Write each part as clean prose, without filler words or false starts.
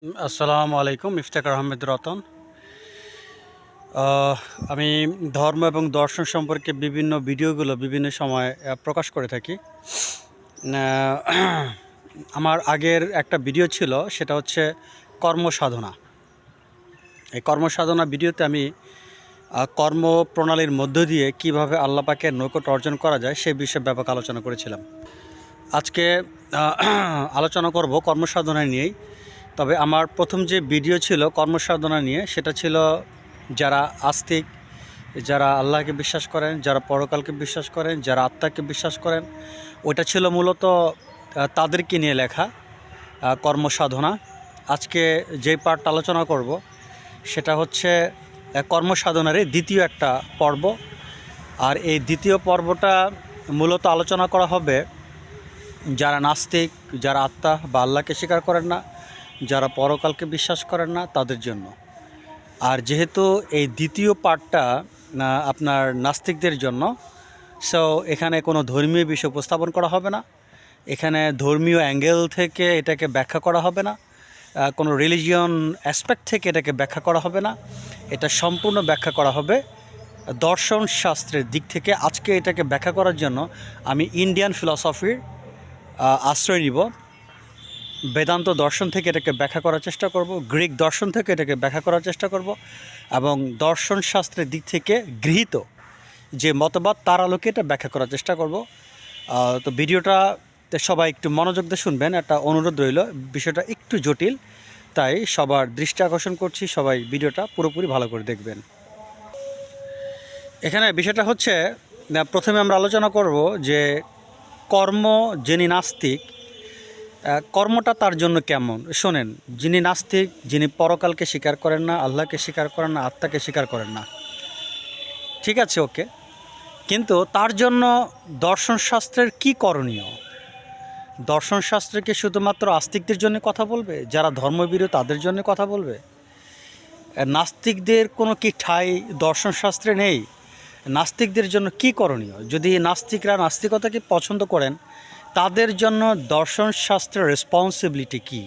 আসসালামু আলাইকুম। ইফতেখার আহমেদ রতন। আমি ধর্ম এবং দর্শন সম্পর্কে বিভিন্ন ভিডিওগুলো বিভিন্ন সময় প্রকাশ করে থাকি। আমার আগের একটা ভিডিও ছিল, সেটা হচ্ছে কর্মসাধনা। এই কর্মসাধনা ভিডিওতে আমি কর্মপ্রণালীর মধ্য দিয়ে কিভাবে আল্লাহ পাকের নৈকট্য অর্জন করা যায় সেই বিষয়ে ব্যাপক আলোচনা করেছিলাম। আজকে আলোচনা করব কর্মসাধনা নিয়েই। তবে আমার প্রথম যে ভিডিও ছিল কর্মসাধনা নিয়ে, সেটা ছিল যারা আস্তিক, যারা আল্লাহকে বিশ্বাস করেন, যারা পরকালকে বিশ্বাস করেন, যারা আত্মাকে বিশ্বাস করেন, ওটা ছিল মূলত তাদেরকে নিয়ে লেখা কর্মসাধনা। আজকে যে পার্ট আলোচনা করব সেটা হচ্ছে কর্মসাধনারই দ্বিতীয় একটা পর্ব। আর এই দ্বিতীয় পর্বটা মূলত আলোচনা করা হবে যারা নাস্তিক, যারা আত্মা বা আল্লাহকে স্বীকার করেন না, যারা পরকালকে বিশ্বাস করেন না, তাদের জন্য। আর যেহেতু এই দ্বিতীয় পার্টটা আপনার নাস্তিকদের জন্য, সো এখানে কোনো ধর্মীয় বিষয় উপস্থাপন করা হবে না, এখানে ধর্মীয় অ্যাঙ্গেল থেকে এটাকে ব্যাখ্যা করা হবে না, কোনো রিলিজিয়ন অ্যাসপেক্ট থেকে এটাকে ব্যাখ্যা করা হবে না। এটা সম্পূর্ণ ব্যাখ্যা করা হবে দর্শন শাস্ত্রের দিক থেকে। আজকে এটাকে ব্যাখ্যা করার জন্য আমি ইন্ডিয়ান ফিলসফির আশ্রয় নিব। বেদান্ত দর্শন থেকে এটাকে ব্যাখ্যা করার চেষ্টা করব, গ্রিক দর্শন থেকে এটাকে ব্যাখ্যা করার চেষ্টা করব, এবং দর্শন শাস্ত্রের দিক থেকে গৃহীত যে মতবাদ তার আলোকে এটা ব্যাখ্যা করার চেষ্টা করব। তো ভিডিওটা সবাই একটু মনোযোগ দিয়ে শুনবেন, একটা অনুরোধ রইল। বিষয়টা একটু জটিল, তাই সবার দৃষ্টি আকর্ষণ করছি, সবাই ভিডিওটা পুরোপুরি ভালো করে দেখবেন। এখানে বিষয়টা হচ্ছে, প্রথমে আমরা আলোচনা করব যে কর্ম, যিনি নাস্তিক, কর্মটা তার জন্য কেমন। শোনেন, যিনি নাস্তিক, যিনি পরকালকে স্বীকার করেন না, আল্লাহকে স্বীকার করেন না, আত্মাকে স্বীকার করেন না, ঠিক আছে, ওকে, কিন্তু তার জন্য দর্শনশাস্ত্রের কি করণীয়? দর্শনশাস্ত্রে কি শুধুমাত্র আস্তিকদের জন্য কথা বলবে, যারা ধর্মবিরোধী তাদের জন্য কথা বলবে? নাস্তিকদের কোনো কি ঠাঁই দর্শনশাস্ত্রে নেই? নাস্তিকদের জন্য কি করণীয়? যদি নাস্তিকরা নাস্তিকতাকে পছন্দ করেন, তাদের জন্য দর্শনশাস্ত্রের রেসপন্সিবিলিটি কী?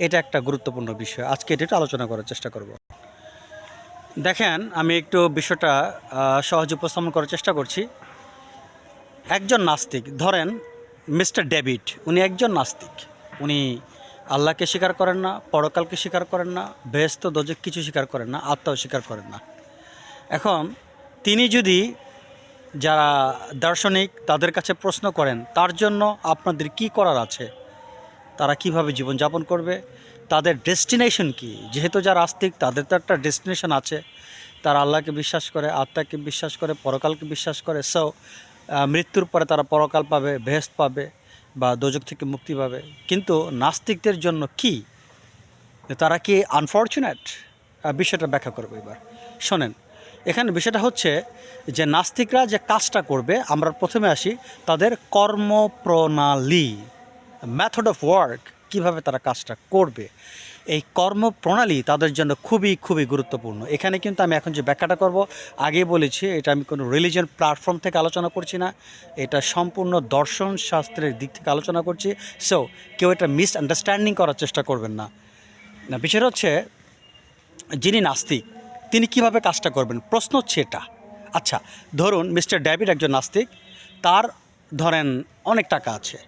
এটা একটা গুরুত্বপূর্ণ বিষয়। আজকে এটা একটু আলোচনা করার চেষ্টা করব। দেখেন, আমি একটু বিষয়টা সহজে উপস্থাপন করার চেষ্টা করছি। একজন নাস্তিক, ধরেন মিস্টার ডেভিড, উনি একজন নাস্তিক। উনি আল্লাহকে স্বীকার করেন না, পরকালকে স্বীকার করেন না, বেহেশত দোজখ কিছু স্বীকার করেন না, আত্মাও স্বীকার করেন না। এখন তিনি যদি যারা দার্শনিক তাদের কাছে প্রশ্ন করেন, তার জন্য আপনাদের কি করার আছে, তারা কিভাবে জীবনযাপন করবে, তাদের ডেস্টিনেশন কি? যেহেতু যারা আস্তিক তাদের তো একটা ডেস্টিনেশন আছে, তারা আল্লাহকে বিশ্বাস করে, আত্মাকে বিশ্বাস করে, পরকালকে বিশ্বাস করে। সো মৃত্যুর পরে তারা পরকাল পাবে, বেহেশত পাবে, বা দোজখ থেকে মুক্তি পাবে। কিন্তু নাস্তিকদের জন্য কি, তারা কি আনফর্চুনেট? বিষয়টা ব্যাখ্যা করবো এবার। শোনেন, এখানে বিষয়টা হচ্ছে যে নাস্তিকরা যে কাজটা করবে, আমরা প্রথমে আসি তাদের কর্মপ্রণালী, মেথড অফ ওয়ার্ক, কিভাবে তারা কাজটা করবে। এই কর্মপ্রণালী তাদের জন্য খুবই খুবই গুরুত্বপূর্ণ। এখানে কিন্তু আমি এখন যে ব্যাখ্যাটা করব, আগে বলেছি এটা আমি কোনো রিলিজিয়ন প্ল্যাটফর্ম থেকে আলোচনা করছি না, এটা সম্পূর্ণ দর্শন শাস্ত্রের দিক থেকে আলোচনা করছি। সো কেউ এটা মিসআন্ডারস্ট্যান্ডিং করার চেষ্টা করবেন না। বিষয়টা হচ্ছে, যিনি নাস্তিক তিনি কিভাবে কাজটা করবেন, প্রশ্ন হচ্ছে এটা। আচ্ছা, ধরুন মিস্টার ডেভিড একজন নাস্তিক, তার ধরেন অনেক টাকা আছে,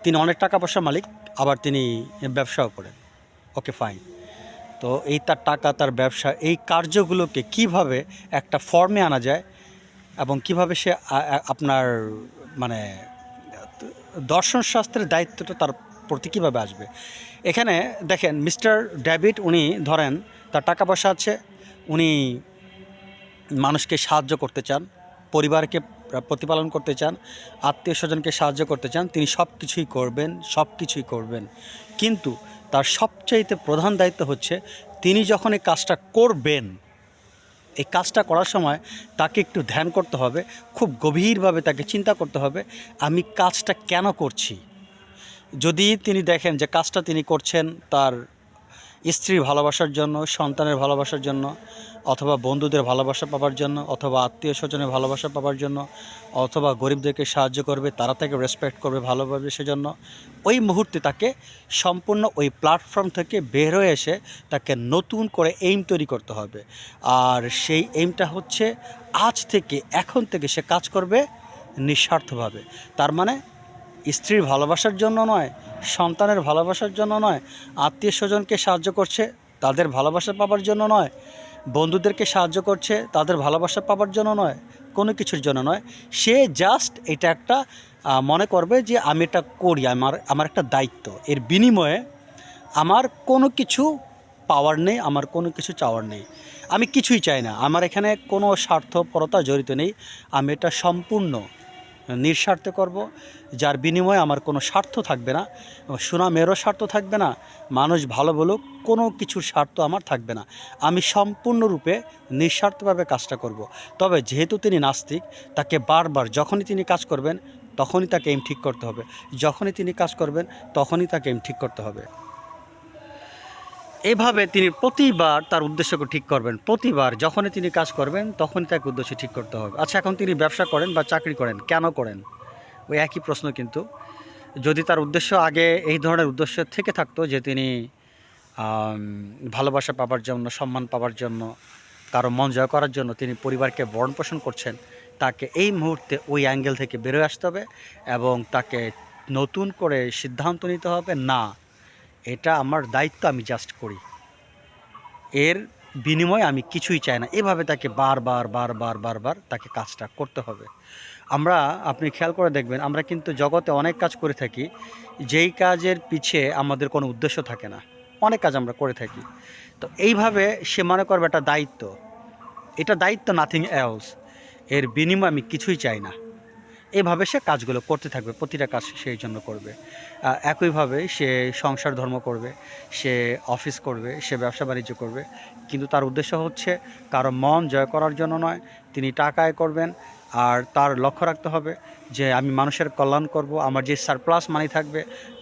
তিনি অনেক টাকা পয়সার মালিক, আবার তিনি ব্যবসাও করেন, ওকে ফাইন। তো এই তার টাকা, তার ব্যবসা, এই কার্যগুলোকে কিভাবে একটা ফর্মে আনা যায়, এবং কিভাবে সে আপনার মানে দর্শনশাস্ত্রের দায়িত্বটা তার প্রতি কীভাবে আসবে। এখানে দেখেন, মিস্টার ডেভিড উনি ধরেন তার টাকা পয়সা আছে, উনি মানুষকে সাহায্য করতে চান, পরিবারকে প্রতিপালন করতে চান, আত্মীয় স্বজনকে সাহায্য করতে চান, তিনি সব কিছুই করবেন, সব কিছুই করবেন। কিন্তু তার সবচাইতে প্রধান দায়িত্ব হচ্ছে, তিনি যখন এই কাজটা করবেন, এই কাজটা করার সময় তাকে একটু ধ্যান করতে হবে, খুব গভীরভাবে তাকে চিন্তা করতে হবে, আমি কাজটা কেন করছি। যদি তিনি দেখেন যে কাজটা তিনি করছেন তার স্ত্রীর ভালোবাসার জন্য, সন্তানের ভালোবাসার জন্য, অথবা বন্ধুদের ভালোবাসা পাবার জন্য, অথবা আত্মীয় স্বজনের ভালোবাসা পাবার জন্য, অথবা গরিবদেরকে সাহায্য করবে, তারা তাকে রেসপেক্ট করবে, ভালোভাবে সেজন্য ওই মুহূর্তে তাকে সম্পূর্ণ ওই প্ল্যাটফর্ম থেকে বের হয়ে এসে তাকে নতুন করে এইম তৈরি করতে হবে। আর সেই এইমটা হচ্ছে আজ থেকে, এখন থেকে সে কাজ করবে নিঃস্বার্থভাবে। তার মানে স্ত্রীর ভালোবাসার জন্য নয়, সন্তানের ভালোবাসার জন্য নয়, আত্মীয় স্বজনকে সাহায্য করছে তাদের ভালোবাসা পাবার জন্য নয়, বন্ধুদেরকে সাহায্য করছে তাদের ভালোবাসা পাবার জন্য নয়, কোনো কিছুর জন্য নয়। সে জাস্ট এটা একটা মনে করবে যে আমি এটা করি, আমার একটা দায়িত্ব, এর বিনিময়ে আমার কোনো কিছু পাওয়ার নেই, আমার কোনো কিছু চাওয়ার নেই, আমি কিছুই চাই না, আমার এখানে কোনো স্বার্থপরতা জড়িত নেই, আমি এটা সম্পূর্ণ নিঃস্বার্থে করব, যার বিনিময়ে আমার কোনো স্বার্থ থাকবে না, সুনামেরও স্বার্থ থাকবে না, মানুষ ভালো বলুক, কোনো কিছুর স্বার্থ আমার থাকবে না, আমি সম্পূর্ণরূপে নিঃস্বার্থভাবে কাজটা করব। তবে যেহেতু তিনি নাস্তিক, তাকে বারবার যখনই তিনি কাজ করবেন তখনই তাকে এম ঠিক করতে হবে, যখনই তিনি কাজ করবেন তখনই তাকে এম ঠিক করতে হবে। এভাবে তিনি প্রতিবার তার উদ্দেশ্যকে ঠিক করবেন, প্রতিবার যখনই তিনি কাজ করবেন তখনই তাকে উদ্দেশ্য ঠিক করতে হবে। আচ্ছা, এখন তিনি ব্যবসা করেন বা চাকরি করেন, কেন করেন? ওই একই প্রশ্ন। কিন্তু যদি তার উদ্দেশ্য আগে এই ধরনের উদ্দেশ্য থেকে থাকতো যে তিনি ভালোবাসা পাবার জন্য, সম্মান পাবার জন্য, কারো মন জয় করার জন্য তিনি পরিবারকে ভরণ পোষণ করছেন, তাকে এই মুহূর্তে ওই অ্যাঙ্গেল থেকে বেরোয় আসতে হবে এবং তাকে নতুন করে সিদ্ধান্ত নিতে হবে, না এটা আমার দায়িত্ব, আমি জাস্ট করি, এর বিনিময়ে আমি কিছুই চাই না। এভাবে তাকে বারবার বারবার বারবার তাকে কাজটা করতে হবে। আপনি খেয়াল করে দেখবেন, আমরা কিন্তু জগতে অনেক কাজ করে থাকি যেই কাজের পিছে আমাদের কোনো উদ্দেশ্য থাকে না, অনেক কাজ আমরা করে থাকি। তো এইভাবে সে মনে করবে এটা দায়িত্ব, এটা দায়িত্ব, নাথিং এলস, এর বিনিময়ে আমি কিছুই চাই না। এভাবে সে কাজগুলো করতে থাকবে, প্রতিটা কাজ সেই জন্য করবে। একইভাবে সে সংসার ধর্ম করবে, সে অফিস করবে, সে ব্যবসা বাণিজ্য করবে, কিন্তু তার উদ্দেশ্য হচ্ছে কারো মন জয় করার জন্য নয়। তিনি টাকা আয় করবেন, আর তার লক্ষ্য রাখতে হবে যে আমি মানুষের কল্যাণ করব, আমার যে সারপ্লাস মানি থাকবে,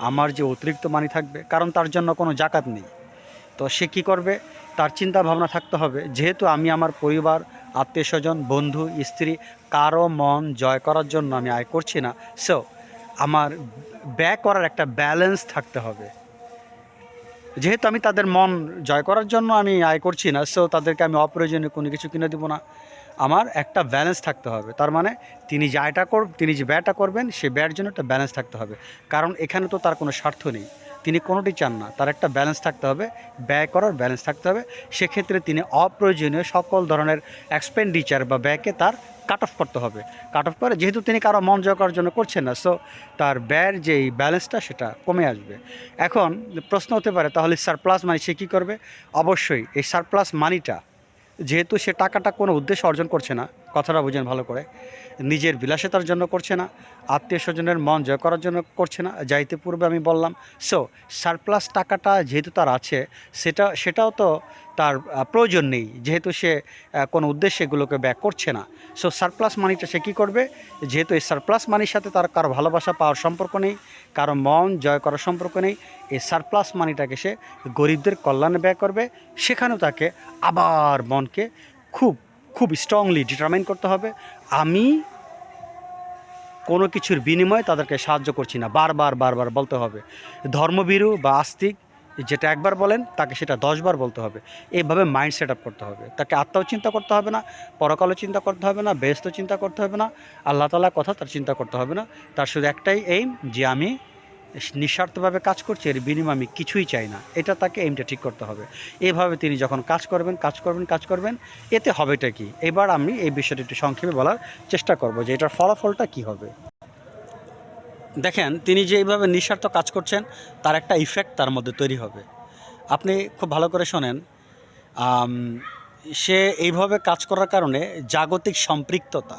আমার যে অতিরিক্ত মানি থাকবে, কারণ তার জন্য কোনো জাকাত নেই। তো সে কী করবে? তার চিন্তা ভাবনা থাকতে হবে, যেহেতু আমি আমার পরিবার, আত্মীয় স্বজন, বন্ধু, স্ত্রী, কারো মন জয় করার জন্য আমি আয় করছি না, সো আমার ব্যয় করার একটা ব্যালেন্স থাকতে হবে। যেহেতু আমি তাদের মন জয় করার জন্য আমি আয় করছি না, সো তাদেরকে আমি অপ্রয়োজনীয় কোনো কিছু কিনে দেবো না, আমার একটা ব্যালেন্স থাকতে হবে। তার মানে তিনি যে ব্যয়টা করবেন সে ব্যয়ের জন্য একটা ব্যালেন্স থাকতে হবে, কারণ এখানে তো তার কোনো স্বার্থ নেই, তিনি কোনোটি চান না, তার একটা ব্যালেন্স থাকতে হবে, ব্যয় করার ব্যালেন্স থাকতে হবে। সেক্ষেত্রে তিনি অপ্রয়োজনীয় সকল ধরনের এক্সপেন্ডিচার বা ব্যয়কে তার কাট অফ করতে হবে। কাট অফ করে, যেহেতু তিনি কারো মন জয় করার জন্য করছেন না, সো তার ব্যয়ের যেই ব্যালেন্সটা সেটা কমে আসবে। এখন প্রশ্ন হতে পারে, তাহলে সারপ্লাস মানি সে কী করবে? অবশ্যই এই সারপ্লাস মানিটা, যেহেতু সে টাকাটা কোনো উদ্দেশ্য অর্জন করছে না, কথাটা বুঝেন ভালো করে, নিজের বিলাসিতার জন্য করছে না, আত্মীয় স্বজনের মন জয় করার জন্য করছে না, যাইতে পূর্বে আমি বললাম। সো সারপ্লাস টাকাটা যেহেতু তার আছে, সেটাও তো তার প্রয়োজন নেই, যেহেতু সে কোনো উদ্দেশ্যে এগুলোকে ব্যয় করছে না। সো সারপ্লাস মানিটা সে কী করবে? যেহেতু এই সারপ্লাস মানির সাথে তার কারো ভালোবাসা পাওয়ার সম্পর্ক নেই, কারো মন জয় করার সম্পর্ক নেই, এই সারপ্লাস মানিটাকে সে গরিবদের কল্যাণে ব্যয় করবে। সেখানেও তাকে আবার মনকে খুব খুব স্ট্রংলি ডিটারমাইন করতে হবে, আমি কোনো কিছুর বিনিময়ে তাদেরকে সাহায্য করছি না, বারবার বারবার বলতে হবে। ধর্মভীরু বা আস্তিক যেটা একবার বলেন তাকে সেটা 10 বার বলতে হবে। এইভাবে মাইন্ড সেট আপ করতে হবে, তাকে আত্মাও চিন্তা করতে হবে না, পরকালও চিন্তা করতে হবে না, বেহেশত চিন্তা করতে হবে না, আল্লাহ তাআলার কথা তার চিন্তা করতে হবে না। তার শুধু একটাই এইম, যে আমি নিঃস্বার্থভাবে কাজ করছি, এর বিনিময়ে আমি কিছুই চাই না, এটা তাকে এইমটা ঠিক করতে হবে। এভাবে তিনি যখন কাজ করবেন, এতে হবেটা কি? এবার আমি এই বিষয়টি একটু সংক্ষেপে বলার চেষ্টা করব যে এটার ফলাফলটা কি হবে। দেখেন, তিনি যে এইভাবে নিঃস্বার্থ কাজ করছেন, তার একটা ইফেক্ট তার মধ্যে তৈরি হবে। আপনি খুব ভালো করে শোনেন, সে এইভাবে কাজ করার কারণে জাগতিক সম্পৃক্ততা,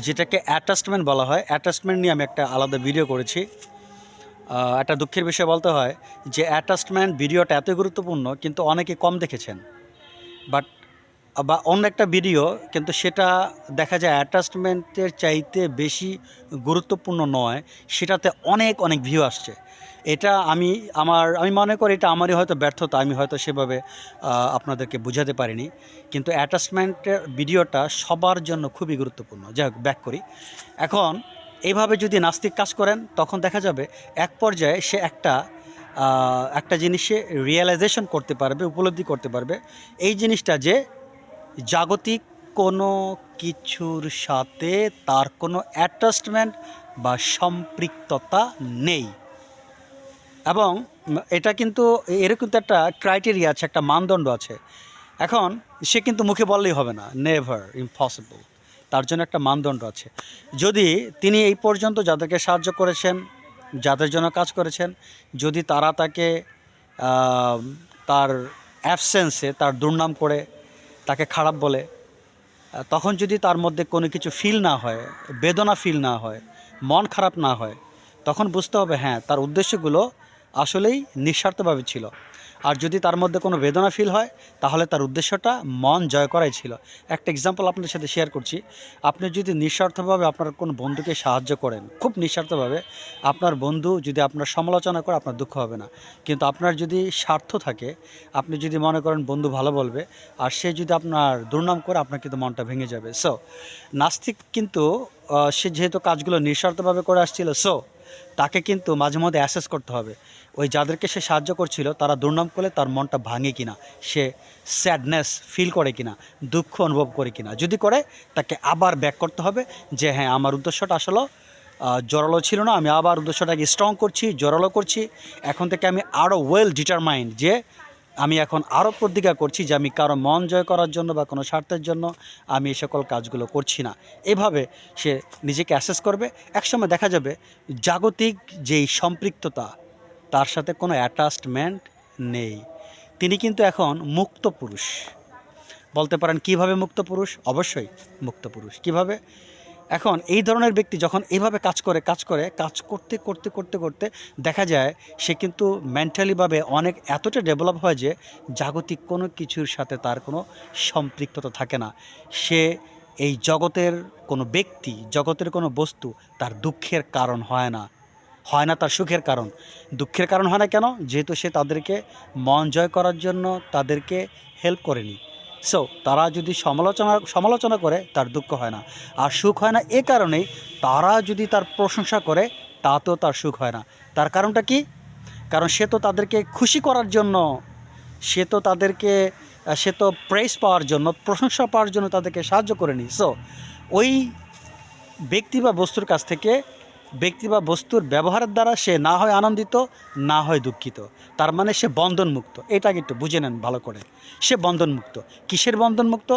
যেটাকে অ্যাটাচমেন্ট বলা হয়, অ্যাটাচমেন্ট নিয়ে আমি একটা আলাদা ভিডিও করেছি। একটা দুঃখের বিষয় বলতে হয় যে অ্যাটাচমেন্ট ভিডিওটা এতই গুরুত্বপূর্ণ, কিন্তু অনেকে কম দেখেছেন। বাট বা অন্য একটা ভিডিও, কিন্তু সেটা দেখা যায় অ্যাটাচমেন্টের চাইতে বেশি গুরুত্বপূর্ণ নয়, সেটাতে অনেক অনেক ভিউ আসছে। এটা আমি মনে করি এটা আমারই হয়তো ব্যর্থতা, আমি হয়তো সেভাবে আপনাদেরকে বোঝাতে পারিনি। কিন্তু অ্যাটাচমেন্টের ভিডিওটা সবার জন্য খুবই গুরুত্বপূর্ণ। যাই হোক, ব্যাক করি। এখন এইভাবে যদি নাস্তিক কাজ করেন তখন দেখা যাবে এক পর্যায়ে সে একটা জিনিসে রিয়েলাইজেশন করতে পারবে, উপলব্ধি করতে পারবে এই জিনিসটা যে জাগতিক কোনো কিছুর সাথে তার কোনো অ্যাটাচমেন্ট বা সম্পৃক্ততা নেই। এবং এটা কিন্তু এর কিন্তু একটা ক্রাইটেরিয়া আছে, একটা মানদণ্ড আছে। এখন সে কিন্তু মুখে বললেই হবে না, নেভার, ইম্পসিবল। তার জন্য একটা মানদণ্ড আছে। যদি তিনি এই পর্যন্ত যাদেরকে সাহায্য করেছেন, যাদের জন্য কাজ করেছেন, যদি তারা তাকে তার অ্যাবসেন্সে তার দুর্নাম করে, তাকে খারাপ বলে, তখন যদি তার মধ্যে কোনো কিছু ফিল না হয়, বেদনা ফিল না হয়, মন খারাপ না হয়, তখন বুঝতে হবে হ্যাঁ, তার উদ্দেশ্যগুলো আসলেই নিঃস্বার্থভাবে ছিল। আর যদি তার মধ্যে কোনো বেদনা ফিল হয়, তাহলে তার উদ্দেশ্যটা মন জয় করাই ছিল। একটা এক্সাম্পল আপনাদের সাথে শেয়ার করছি। আপনি যদি নিঃস্বার্থভাবে আপনার কোনো বন্ধুকে সাহায্য করেন, খুব নিঃস্বার্থভাবে, আপনার বন্ধু যদি আপনার সমালোচনা করে, আপনার দুঃখ হবে না। কিন্তু আপনার যদি স্বার্থ থাকে, আপনি যদি মনে করেন বন্ধু ভালো বলবে, আর সে যদি আপনার দুর্নাম করে, আপনার কিন্তু মনটা ভেঙে যাবে। সো নাস্তিক কিন্তু সে যেহেতু কাজগুলো নিঃস্বার্থভাবে করে আসছিল, সো তাকে কিন্তু মাঝে মধ্যে অ্যাসেস করতে হবে ওই যাদেরকে সে সাহায্য করছিল তারা দুর্নাম করলে তার মনটা ভাঙে কিনা, সে স্যাডনেস ফিল করে কিনা, দুঃখ অনুভব করে কিনা। যদি করে, তাকে আবার ব্যাক করতে হবে যে হ্যাঁ, আমার উদ্দেশ্যটা আসলে জোরালো ছিল না, আমি আবার উদ্দেশ্যটাকে স্ট্রং করছি, জোরালো করছি। এখন থেকে আমি আরও ওয়েল ডিটারমাইন্ড যে আমি এখন আরও প্রতিজ্ঞা করছি যে আমি কারো মন জয় করার জন্য বা কোনো স্বার্থের জন্য আমি এই সকল কাজগুলো করছি না। এভাবে সে নিজেকে অ্যাসেস করবে। একসময় দেখা যাবে জাগতিক যেই সম্পৃক্ততা, তার সাথে কোনো অ্যাটাচমেন্ট নেই। তিনি কিন্তু এখন মুক্ত পুরুষ। বলতে পারেন কিভাবে মুক্ত পুরুষ? অবশ্যই মুক্ত পুরুষ। কিভাবে? এখন এই ধরনের ব্যক্তি যখন এইভাবে কাজ করতে করতে করতে করতে দেখা যায় সে কিন্তু মেন্টালিভাবে এতটা ডেভেলপ হয় যে জাগতিক কোনো কিছুর সাথে তার কোনো সম্পৃক্ততা থাকে না। সে এই জগতের কোনো ব্যক্তি, জগতের কোনো বস্তু তার দুঃখের কারণ হয় না, তার সুখের কারণ। দুঃখের কারণ হয় না কেন? যেহেতু সে তাদেরকে মন জয় করার জন্য তাদেরকে হেল্প করেনি। সো তারা যদি সমালোচনা করে, তার দুঃখ হয় না। আর সুখ হয় না এ কারণেই, তারা যদি তার প্রশংসা করে, তাতেও তার সুখ হয় না। তার কারণটা কি? কারণ সে তো তাদেরকে খুশি করার জন্য, সে তো প্রেস পাওয়ার জন্য, প্রশংসা পাওয়ার জন্য তাদেরকে সাহায্য করেনি। সো ওই ব্যক্তি বা বস্তুর কাছ থেকে, ব্যক্তি বা বস্তুর ব্যবহারের দ্বারা সে না হয় আনন্দিত, না হয় দুঃখিত। তার মানে সে বন্ধনমুক্ত। এটাকে একটু বুঝে নেন ভালো করে। সে বন্ধনমুক্ত। কিসের বন্ধনমুক্ত?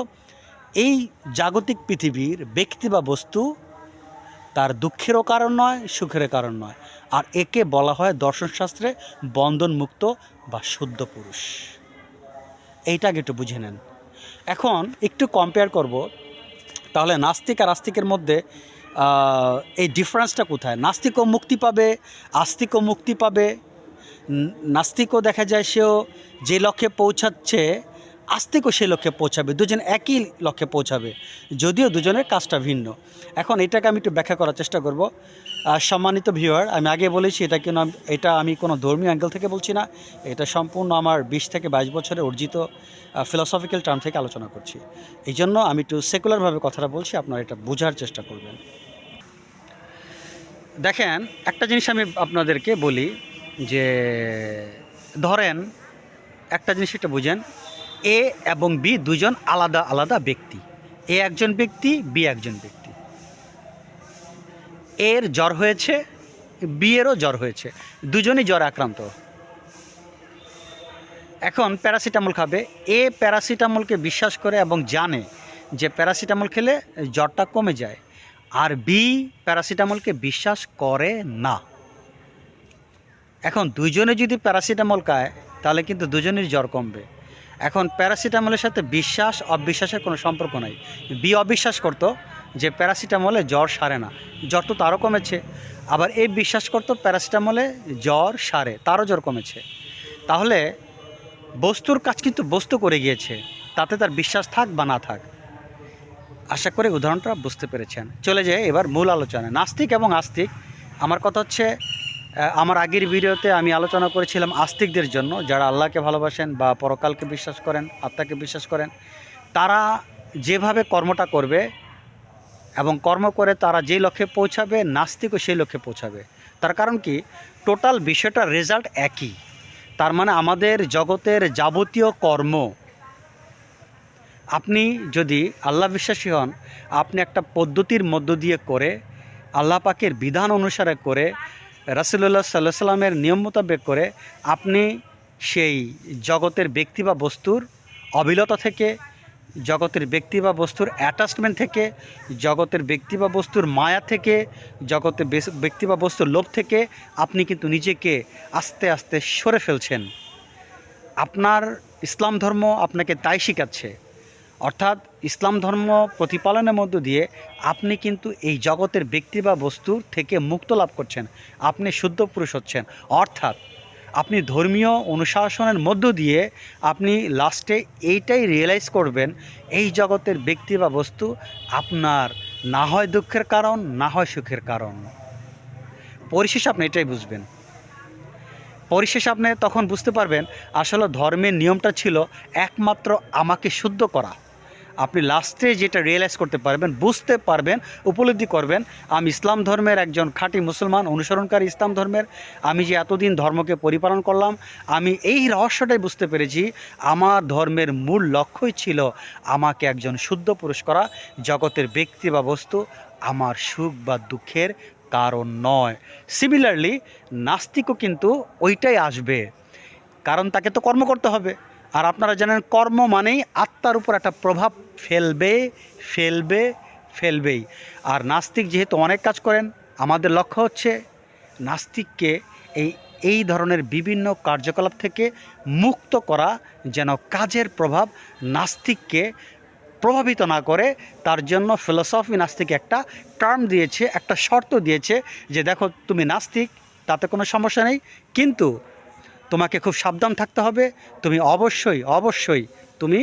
এই জাগতিক পৃথিবীর ব্যক্তি বা বস্তু তার দুঃখেরও কারণ নয়, সুখেরও কারণ নয়। আর একে বলা হয় দর্শনশাস্ত্রে বন্ধনমুক্ত বা শুদ্ধ পুরুষ। এইটাকে একটু বুঝে নেন। এখন একটু কম্পেয়ার করব, তাহলে নাস্তিক আর আস্তিকের মধ্যে এই ডিফারেন্সটা কোথায়? নাস্তিকও মুক্তি পাবে, আস্তিকও মুক্তি পাবে। নাস্তিকও দেখা যায় সেও যে লক্ষ্যে পৌঁছাচ্ছে, আস্তিকও সেই লক্ষ্যে পৌঁছাবে, দুজন একই লক্ষ্যে পৌঁছাবে, যদিও দুজনের কাজটা ভিন্ন। এখন এটাকে আমি একটু ব্যাখ্যা করার চেষ্টা করব। সম্মানিত ভিউয়ার, আমি আগে বলেছি এটা আমি কোনো ধর্মীয় অ্যাঙ্গেল থেকে বলছি না, এটা সম্পূর্ণ আমার 20 থেকে 22 বছরে অর্জিত ফিলসফিক্যাল টার্ম থেকে আলোচনা করছি। এই জন্য আমি একটু সেকুলারভাবে কথাটা বলছি, আপনারা এটা বোঝার চেষ্টা করবেন। দেখেন, একটা জিনিস আমি আপনাদেরকে বলি যে ধরেন একটা জিনিস এটা বুঝেন, এ এবং বি দুজন আলাদা আলাদা ব্যক্তি। এ একজন ব্যক্তি, বি একজন ব্যক্তি। এর জ্বর হয়েছে, বি এরও জ্বর হয়েছে, দুজনই জ্বরে আক্রান্ত। এখন প্যারাসিটামল খাবে। এ প্যারাসিটামলকে বিশ্বাস করে এবং জানে যে প্যারাসিটামল খেলে জ্বরটা কমে যায়, আর বি প্যারাসিটামলকে বিশ্বাস করে না। এখন দুইজনে যদি প্যারাসিটামল খায়, তাহলে কিন্তু দুজনেরই জ্বর কমবে। এখন প্যারাসিটামলের সাথে বিশ্বাস অবিশ্বাসের কোনো সম্পর্ক নাই। বি অবিশ্বাস করতো যে প্যারাসিটামলে জ্বর সারে না, জ্বর তো তারও কমেছে। আবার এ বিশ্বাস করতো প্যারাসিটামলে জ্বর সারে, তারও জ্বর কমেছে। তাহলে বস্তুর কাজ কিন্তু বস্তু করে গিয়েছে, তাতে তার বিশ্বাস থাক বা না থাক। আশা করি উদাহরণটা বুঝতে পেরেছেন। চলে যায় এবার মূল আলোচনায়, নাস্তিক এবং আস্তিক। আমার কথা হচ্ছে আমার আগের ভিডিওতে আমি আলোচনা করেছিলাম আস্তিকদের জন্য, যারা আল্লাহকে ভালোবাসেন বা পরকালকে বিশ্বাস করেন, আত্মাকে বিশ্বাস করেন। তারা যেভাবে কর্মটা করবে এবং কর্ম করে তারা যেই লক্ষ্যে পৌঁছাবে, নাস্তিকও সেই লক্ষ্যে পৌঁছাবে। তার কারণ কি, টোটাল বিষয়টার রেজাল্ট একই। তার মানে আমাদের জগতের যাবতীয় কর্ম, আপনি যদি আল্লাহ বিশ্বাসী হন, আপনি একটা পদ্ধতির মধ্য দিয়ে করে, আল্লাহ পাকের বিধান অনুসারে করে, রাসূলুল্লাহ সাল্লাল্লাহু আলাইহি সাল্লামের নিয়ম মোতাবেক করে, আপনি সেই জগতের ব্যক্তি বা বস্তুর অবিলতা থেকে, জগতের ব্যক্তি বা বস্তুর অ্যাটাচমেন্ট থেকে, জগতের ব্যক্তি বা বস্তুর মায়া থেকে, জগতের ব্যক্তি বা বস্তুর লোভ থেকে আপনি কিন্তু নিজেকে আস্তে আস্তে সরে ফেলছেন। আপনার ইসলাম ধর্ম আপনাকে তাই শেখাচ্ছে। অর্থাৎ ইসলাম ধর্ম প্রতিপালনের মধ্য দিয়ে আপনি কিন্তু এই জগতের ব্যক্তি বা বস্তুর থেকে মুক্ত লাভ করছেন, আপনি শুদ্ধ পুরুষ হচ্ছেন। অর্থাৎ আপনি ধর্মীয় অনুশাসনের মধ্য দিয়ে আপনি লাস্টে এইটাই রিয়েলাইজ করবেন, এই জগতের ব্যক্তি বা বস্তু আপনার না হয় দুঃখের কারণ, না হয় সুখের কারণ। পরিশেষে আপনি এটাই বুঝবেন। পরিশেষে আপনি তখন বুঝতে পারবেন আসলে ধর্মের নিয়মটা ছিল একমাত্র আমাকে শুদ্ধ করা। আপনি লাস্টে যেটা রিয়েলাইজ করতে পারবেন, বুঝতে পারবেন, উপলব্ধি করবেন, আমি ইসলাম ধর্মের একজন খাঁটি মুসলমান, অনুসরণকারী ইসলাম ধর্মের। আমি যে এতদিন ধর্মকে পরিপালন করলাম, আমি এই রহস্যটাই বুঝতে পেরেছি, আমার ধর্মের মূল লক্ষ্যই ছিল আমাকে একজন শুদ্ধ পুরুষ করা। জগতের ব্যক্তি বা বস্তু আমার সুখ বা দুঃখের কারণ নয়। সিমিলারলি নাস্তিকও কিন্তু ওইটাই আসবে, কারণ তাকে তো কর্ম করতে হবে। আর আপনারা জানেন কর্ম মানেই আত্মার উপর একটা প্রভাব ফেলবে, ফেলবে, ফেলবেই। আর নাস্তিক যেহেতু অনেক কাজ করেন, আমাদের লক্ষ্য হচ্ছে নাস্তিককে এই ধরনের বিভিন্ন কার্যকলাপ থেকে মুক্ত করা, যেন কাজের প্রভাব নাস্তিককে প্রভাবিত না করে। তার জন্য ফিলোসফি নাস্তিক একটা টার্ম দিয়েছে, একটা শর্ত দিয়েছে যে দেখো তুমি নাস্তিক, তাতে কোনো সমস্যা নেই, কিন্তু তোমাকে খুব সাবধান থাকতে হবে। তুমি অবশ্যই অবশ্যই তুমি